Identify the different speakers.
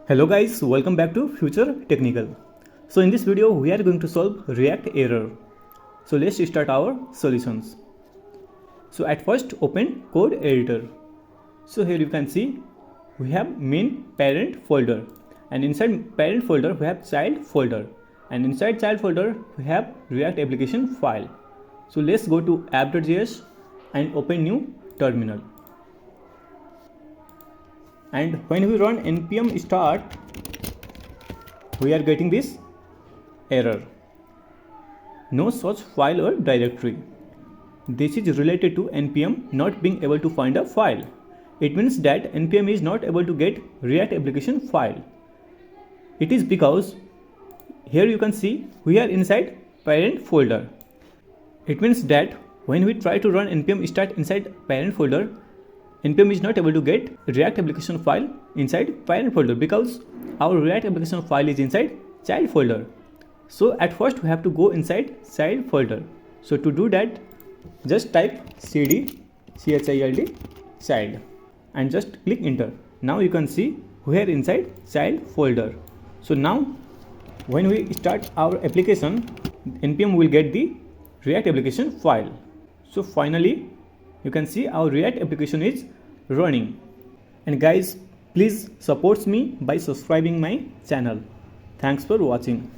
Speaker 1: Hello guys, welcome back to Future Technical. So in this video we are going to solve React error. So let's start our solutions. So at first open code editor. So here you can see we have main parent folder, and inside parent folder we have child folder, and inside child folder we have React application file. So let's go to app.js and open new terminal. And when we run npm start, we are getting this error: no such file or directory. This is related to npm not being able to find a file. It means that npm is not able to get React application file. It is because here you can see we are inside parent folder. It means that when we try to run npm start inside parent folder, npm is not able to get React application file inside parent folder because our React application file is inside child folder. So at first we have to go inside child folder. So to do that, just type cd child and just click enter. Now you can see we are inside child folder. So now when we start our application, npm will get the React application file. So finally you can see our React application is running. And guys, please support me by subscribing my channel. Thanks for watching.